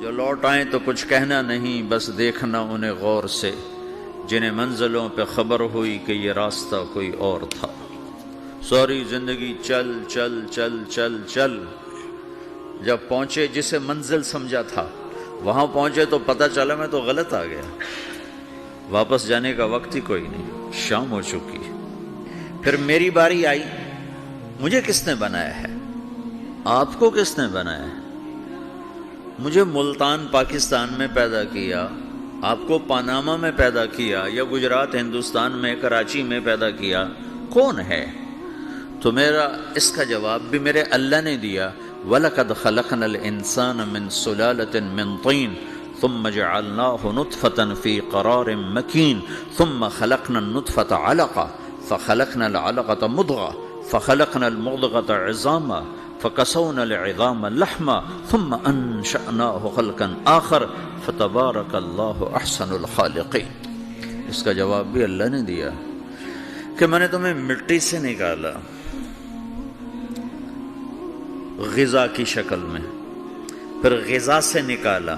جو لوٹ آئیں تو کچھ کہنا نہیں، بس دیکھنا انہیں غور سے، جنہیں منزلوں پہ خبر ہوئی کہ یہ راستہ کوئی اور تھا۔ ساری زندگی چل چل چل چل چل، جب پہنچے جسے منزل سمجھا تھا وہاں پہنچے تو پتہ چلا میں تو غلط آ گیا، واپس جانے کا وقت ہی کوئی نہیں، شام ہو چکی۔ پھر میری باری آئی، مجھے کس نے بنایا ہے؟ آپ کو کس نے بنایا ہے؟ مجھے ملتان پاکستان میں پیدا کیا، آپ کو پاناما میں پیدا کیا، یا گجرات ہندوستان میں کراچی میں پیدا کیا، کون ہے؟ تو میرا اس کا جواب بھی میرے اللہ نے دیا، وَلَقَدْ خَلَقْنَا الْإِنسَانَ مِنْ سُلَالَةٍ مِّن طِينٍ ثُمَّ جَعَلْنَاهُ نُطْفَةً فِي قَرَارٍ مَّكِينٍ ثُمَّ خَلَقْنَا النُّطْفَةَ عَلَقَةً فَخَلَقْنَا الْعَلَقَةَ مُضْغَةً فَخَلَقْنَا الْمُضْغَةَ عِظَامًا فَكَسَوْنَا الْعِظَامَ لَحْمًا ثُمَّ أَنشَأْنَاهُ خَلْقًا آخَرَ فَتَبَارَكَ اللَّهُ أَحْسَنُ الْخَالِقِينَ۔ اس کا جواب بھی اللہ نے دیا کہ میں نے تمہیں مٹی سے نکالا غذا کی شکل میں، پھر غذا سے نکالا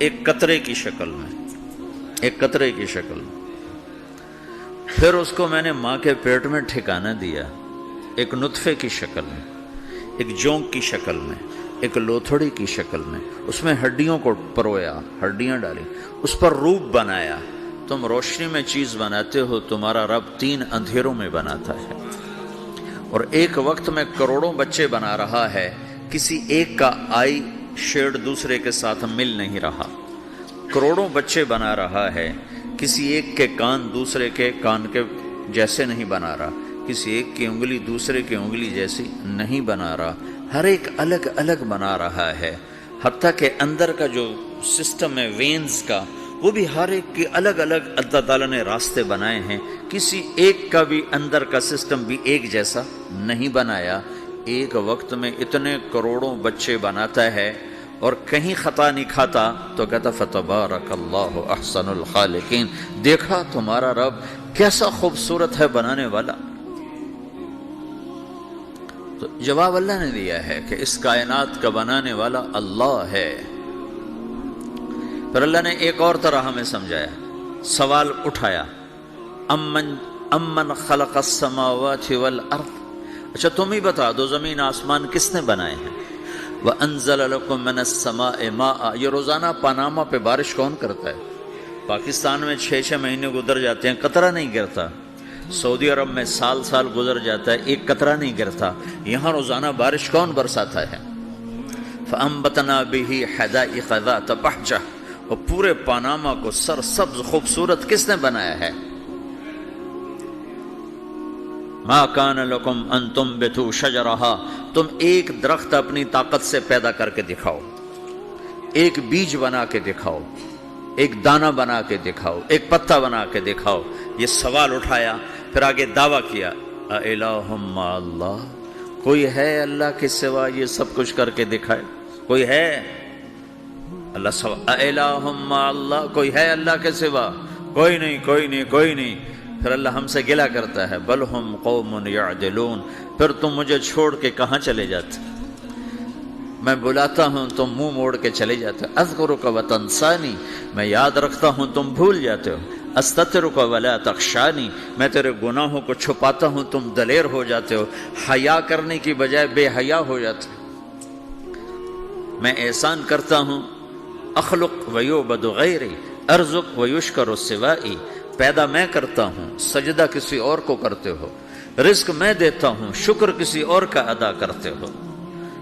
ایک قطرے کی شکل میں، ایک قطرے کی شکل میں، پھر اس کو میں نے ماں کے پیٹ میں ٹھکانہ دیا ایک نطفے کی شکل میں، ایک جونک کی شکل میں، ایک لوتھڑی کی شکل میں، اس میں ہڈیوں کو پرویا، ہڈیاں ڈالی، اس پر روپ بنایا۔ تم روشنی میں چیز بناتے ہو، تمہارا رب 3 اندھیروں میں بناتا ہے، اور ایک وقت میں کروڑوں بچے بنا رہا ہے، کسی ایک کا آئی شیڈ دوسرے کے ساتھ مل نہیں رہا، کروڑوں بچے بنا رہا ہے، کسی ایک کے کان دوسرے کے کان کے جیسے نہیں بنا رہا، کسی ایک کی انگلی دوسرے کی انگلی جیسی نہیں بنا رہا، ہر ایک الگ الگ بنا رہا ہے، حتیٰ کہ اندر کا جو سسٹم ہے وینز کا، وہ بھی ہر ایک کی الگ الگ اللہ تعالیٰ نے راستے بنائے ہیں، کسی ایک کا بھی اندر کا سسٹم بھی ایک جیسا نہیں بنایا۔ ایک وقت میں اتنے کروڑوں بچے بناتا ہے اور کہیں خطا نہیں کھاتا، تو کہتا فتبارک اللہ احسن الخالقین، دیکھا تمہارا رب کیسا خوبصورت ہے بنانے والا۔ تو جواب اللہ نے دیا ہے کہ اس کائنات کا بنانے والا اللہ ہے۔ پھر اللہ نے ایک اور طرح ہمیں سمجھایا، سوال اٹھایا، امن خلق السماوات والارض، اچھا تم ہی بتا دو زمین آسمان کس نے بنائے ہیں؟ وَأَنزَلَ لَكُم مِّنَ السَّمَاءِ مَاءً، یہ روزانہ پاناما پہ بارش کون کرتا ہے؟ پاکستان میں 6 مہینے گزر جاتے ہیں، قطرہ نہیں گرتا، سعودی عرب میں سال سال گزر جاتا ہے، ایک قطرہ نہیں گرتا، یہاں روزانہ بارش کون برساتا ہے؟ فَأَنبَتْنَا بِهِ حَدَائِقَ ذَاتَ بَهْجَةٍ، اور پورے پاناما کو سرسبز خوبصورت کس نے بنایا ہے؟ ما کان لکم ان تنبتوا شجرہا، تم ایک درخت اپنی طاقت سے پیدا کر کے دکھاؤ، ایک بیج بنا کے دکھاؤ، ایک دانہ بنا کے دکھاؤ، ایک پتا بنا کے دکھاؤ۔ یہ سوال اٹھایا، پھر آگے دعویٰ کیا، اِلٰہٌ مع اللہ، کوئی ہے اللہ کے سوا یہ سب کچھ کر کے دکھائے؟ کوئی ہے؟ اللہ سوا اِلٰہٌ مع اللہ، کوئی ہے اللہ کے سوا؟ کوئی نہیں، کوئی نہیں، کوئی نہیں۔ پھر اللہ ہم سے گلہ کرتا ہے، بل ہم قوم یعدلون، پھر تم مجھے چھوڑ کے کہاں چلے جاتے؟ میں بلاتا ہوں تم منہ موڑ کے چلے جاتے ہو، اذکرک وتنسانی، میں یاد رکھتا ہوں تم بھول جاتے ہو، استترک ولا تخشانی، میں تیرے گناہوں کو چھپاتا ہوں تم دلیر ہو جاتے ہو، حیا کرنے کی بجائے بے حیا ہو جاتے ہو، میں احسان کرتا ہوں، اخلق ویعبد غیری، ارزق ویشکر سوائی، پیدا میں کرتا ہوں، سجدہ کسی اور کو کرتے ہو، رزق میں دیتا ہوں، شکر کسی اور کا ادا کرتے ہو،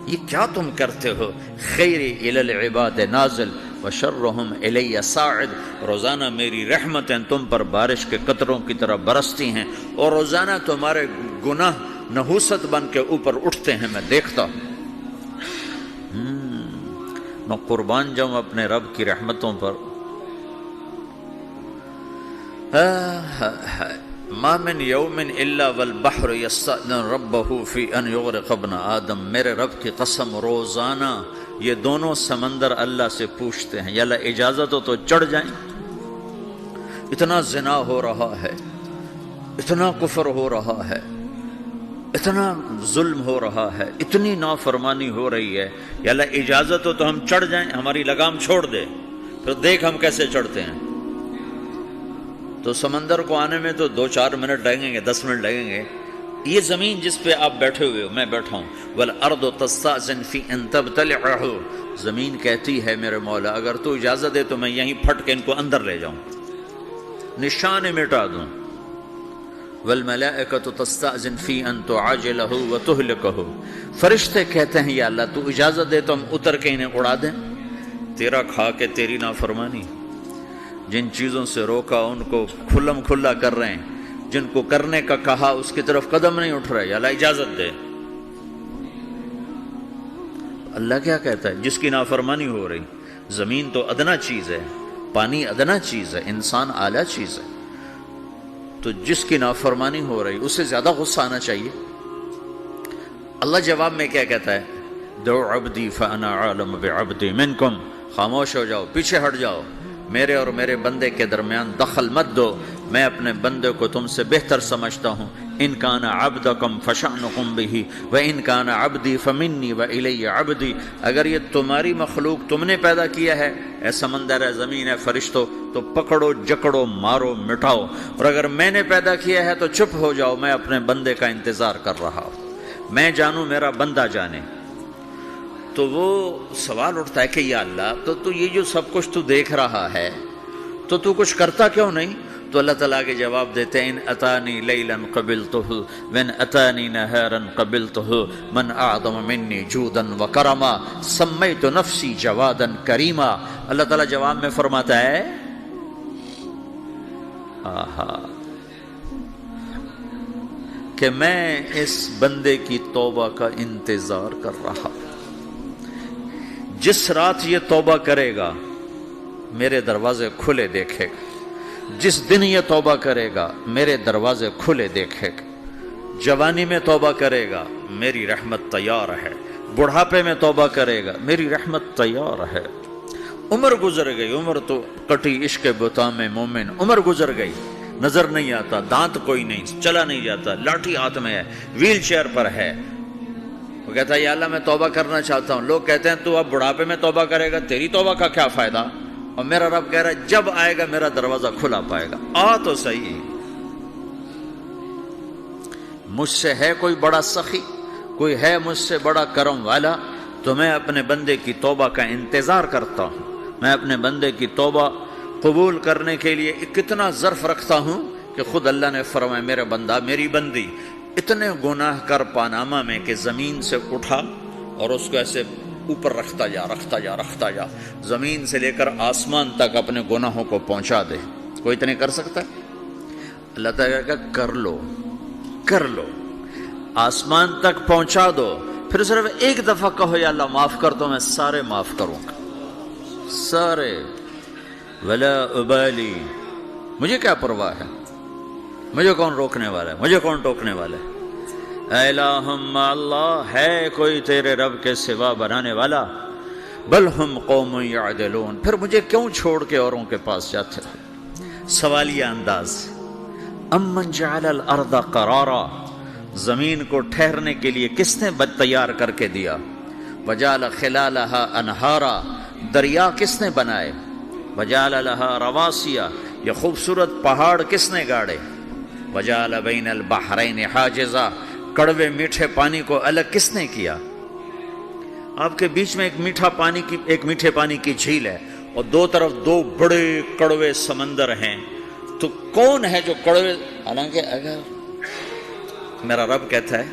یہ کیا تم کرتے ہو؟ خیری الی العباد نازل وشرہم الی صاعد، روزانہ میری رحمتیں تم پر بارش کے قطروں کی طرح برستی ہیں، اور روزانہ تمہارے گناہ نحوست بن کے اوپر اٹھتے ہیں، میں دیکھتا ہوں۔ میں قربان جاؤں اپنے رب کی رحمتوں پر۔ ما من یوم الا والبحر یستأذن ربہ فی ان یغرق ابن آدم، میرے رب کی قسم روزانہ یہ دونوں سمندر اللہ سے پوچھتے ہیں، یا اللہ اجازت ہو تو چڑھ جائیں، اتنا زنا ہو رہا ہے، اتنا کفر ہو رہا ہے، اتنا ظلم ہو رہا ہے، اتنی نافرمانی ہو رہی ہے، یا اللہ اجازت ہو تو ہم چڑھ جائیں، ہماری لگام چھوڑ دے، پھر دیکھ ہم کیسے چڑھتے ہیں۔ تو سمندر کو آنے میں تو 2-4 منٹ لگیں گے، 10 منٹ لگیں گے۔ یہ زمین جس پہ آپ بیٹھے ہوئے ہو، میں بیٹھا ہوں، وَالْأَرْضُ تَسْتَأْذِنُ فِي أَن تَبْتَلِعَهُ، زمین کہتی ہے میرے مولا اگر تو اجازت دے تو میں یہیں پھٹ کے ان کو اندر لے جاؤں، نشان مٹا دوں۔ وَالْمَلَائِكَةُ تَسْتَأْذِنُ فِي أَن تُعَاجِلَهُ وَتُهْلِكَهُ، فرشتے کہتے ہیں یا اللہ تو اجازت دے تو ہم اتر کے انہیں اڑا دیں، تیرا کھا کے تیری نافرمانی۔ جن چیزوں سے روکا ان کو کھلم کھلا کر رہے ہیں، جن کو کرنے کا کہا اس کی طرف قدم نہیں اٹھ رہے، یا اللہ اجازت دے۔ اللہ کیا کہتا ہے؟ جس کی نافرمانی ہو رہی، زمین تو ادنا چیز ہے، پانی ادنا چیز ہے، انسان اعلیٰ چیز ہے، تو جس کی نافرمانی ہو رہی اسے زیادہ غصہ آنا چاہیے۔ اللہ جواب میں کیا کہتا ہے؟ دعو عبدی فانا عالم بعبدی منکم، خاموش ہو جاؤ، پیچھے ہٹ جاؤ، میرے اور میرے بندے کے درمیان دخل مت دو، میں اپنے بندے کو تم سے بہتر سمجھتا ہوں۔ ان کان عبدکم فشأنکم بہ وان کان عبدی فمنی والی عبدی، اگر یہ تمہاری مخلوق تم نے پیدا کیا ہے، اے سمندر ہے، زمین ہے، فرشتوں، تو پکڑو جکڑو مارو مٹاؤ، اور اگر میں نے پیدا کیا ہے تو چپ ہو جاؤ، میں اپنے بندے کا انتظار کر رہا ہوں، میں جانوں میرا بندہ جانے۔ تو وہ سوال اٹھتا ہے کہ یا اللہ تو یہ جو سب کچھ تو دیکھ رہا ہے تو کچھ کرتا کیوں نہیں؟ تو اللہ تعالیٰ کے جواب دیتے ہیں ان اتانی لیلا قبلتہ وان اتانی نہارا قبلتہ من اعظم منی جودا وکرما سمیت نفسی جوادا کریما۔ اللہ تعالیٰ جواب میں فرماتا ہے کہ میں اس بندے کی توبہ کا انتظار کر رہا ہوں، جس رات یہ توبہ کرے گا میرے دروازے کھلے دیکھے گا، جس دن یہ توبہ کرے گا میرے دروازے کھلے دیکھے گا، جوانی میں توبہ کرے گا میری رحمت تیار ہے، بڑھاپے میں توبہ کرے گا میری رحمت تیار ہے۔ عمر گزر گئی، عمر تو کٹی عشق بتا میں مومن، عمر گزر گئی، نظر نہیں آتا، دانت کوئی نہیں، چلا نہیں جاتا، لاٹھی ہاتھ میں ہے، ویل چیئر پر ہے، وہ کہتا ہے یا اللہ میں توبہ کرنا چاہتا ہوں۔ لوگ کہتے ہیں تو اب بڑھاپے میں توبہ کرے گا، تیری توبہ کا کیا فائدہ؟ اور میرا رب کہہ رہا ہے جب آئے گا میرا دروازہ کھلا پائے گا، آ تو صحیح۔ مجھ سے ہے کوئی بڑا سخی، کوئی ہے مجھ سے بڑا کرم والا، تو میں اپنے بندے کی توبہ کا انتظار کرتا ہوں، میں اپنے بندے کی توبہ قبول کرنے کے لیے کتنا ظرف رکھتا ہوں کہ خود اللہ نے فرمایا میرا بندہ میری بندی اتنے گناہ کر پاناما میں کہ زمین سے اٹھا اور اس کو ایسے اوپر رکھتا جا، زمین سے لے کر آسمان تک اپنے گناہوں کو پہنچا دے۔ کوئی اتنے کر سکتا ہے؟ اللہ تعالیٰ کا کر لو، آسمان تک پہنچا دو، پھر صرف ایک دفعہ کہو یا اللہ معاف کر دو، میں سارے معاف کروں گا، سارے، ولا ابالی، مجھے کیا پرواہ ہے، مجھے کون روکنے والا ہے، مجھے کون ٹوکنے والا ہے؟ اے الہم اللہ، ہے کوئی تیرے رب کے سوا بنانے والا؟ بل ہم قوم یعدلون، پھر مجھے کیوں چھوڑ کے اوروں کے پاس جاتے ہو؟ سوالیہ انداز۔ امن جعل الارض قرارا، زمین کو ٹھہرنے کے لیے کس نے تیار کر کے دیا؟ وجعل خلالها انہارا، دریا کس نے بنائے؟ وجعل لها رواسیا، یہ خوبصورت پہاڑ کس نے گاڑے؟ وجعل بین البحرین حاجزا، کڑوے میٹھے پانی کو الگ کس نے کیا؟ آپ کے بیچ میں ایک میٹھے پانی کی جھیل ہے اور دو طرف دو بڑے کڑوے سمندر ہیں، تو کون ہے جو کڑوے؟ حالانکہ اگر میرا رب کہتا ہے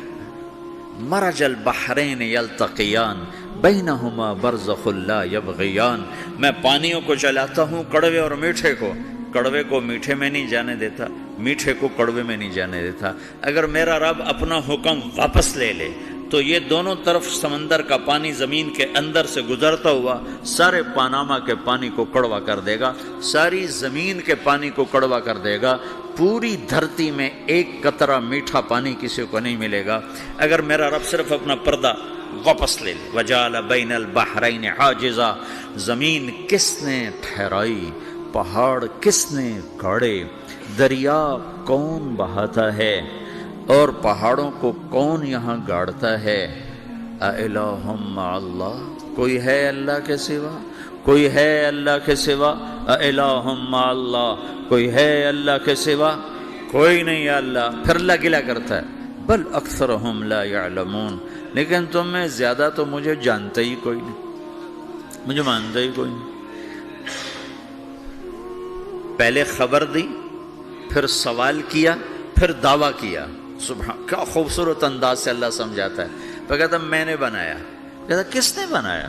مرج البحرین یلتقیان بینہما برزخ لا یبغیان، میں پانیوں کو چلاتا ہوں، کڑوے اور میٹھے کو، کڑوے کو میٹھے میں نہیں جانے دیتا، میٹھے کو کڑوے میں نہیں جانے دیتا۔ اگر میرا رب اپنا حکم واپس لے لے تو یہ دونوں طرف سمندر کا پانی زمین کے اندر سے گزرتا ہوا سارے پاناما کے پانی کو کڑوا کر دے گا، ساری زمین کے پانی کو کڑوا کر دے گا، پوری دھرتی میں ایک قطرہ میٹھا پانی کسی کو نہیں ملے گا اگر میرا رب صرف اپنا پردہ واپس لے لے۔ وجعل بین البحرین حاجزا، زمین کس نے ٹھہرائی، پہاڑ کس نے گاڑے، دریا کون بہاتا ہے؟ اور پہاڑوں کو کون یہاں گاڑتا ہے؟ اِلَٰهٌ مَّعَ اللَّهِ، کوئی ہے اللہ کے سوا؟ کوئی ہے اللہ کے سوا؟ اِلَٰهٌ مَّعَ اللَّهِ، کوئی ہے اللہ کے سوا؟ کوئی نہیں ہے اللہ۔ پھر اللہ گلہ کرتا ہے بل اکثرہم لا یعلمون، لیکن تم میں زیادہ تو مجھے جانتا ہی کوئی نہیں، مجھے مانتا ہی کوئی نہیں۔ پہلے خبر دی، پھر سوال کیا، پھر دعویٰ کیا۔ سبحان، کیا خوبصورت انداز سے اللہ سمجھاتا ہے۔ پھر کہتا میں نے بنایا۔ کہتا کس نے بنایا؟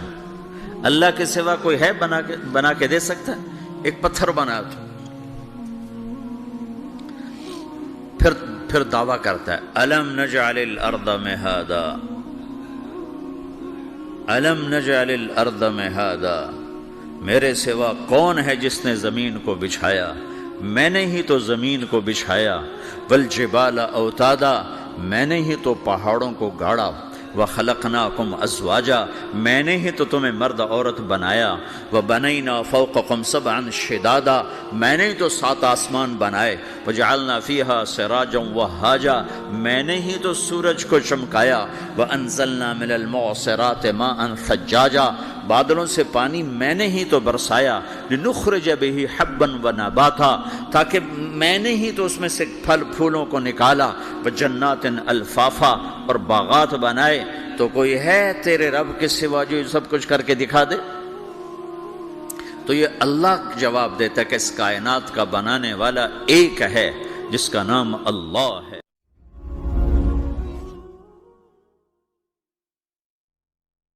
اللہ کے سوا کوئی ہے بنا کے دے سکتا ہے؟ ایک پتھر بنا تو پھر دعویٰ کرتا ہے الم نجعل الارض مہادا، الم نجعل الارض مہادا، میرے سوا کون ہے جس نے زمین کو بچھایا؟ میں نے ہی تو زمین کو بچھایا۔ والجبال اوتادا، میں نے ہی تو پہاڑوں کو گاڑا۔ وخلقناکم ازواجا، میں نے ہی تو تمہیں مرد عورت بنایا۔ وبنینا فوقکم سبعا شدادا، میں نے ہی تو 7 آسمان بنائے۔ وجعلنا فیہا سراجا وہاجا، میں نے ہی تو سورج کو چمکایا۔ وانزلنا من المعصرات ماء ثجاجا، بادلوں سے پانی میں نے ہی تو برسایا۔ لنخرج بہ حبا ونباتا، تاکہ میں نے ہی تو اس میں سے پھل پھولوں کو نکالا۔ وجنات الفافا، اور باغات بنائے۔ تو کوئی ہے تیرے رب کے سوا جو سب کچھ کر کے دکھا دے؟ تو یہ اللہ جواب دیتا ہے کہ اس کائنات کا بنانے والا ایک ہے جس کا نام اللہ ہے۔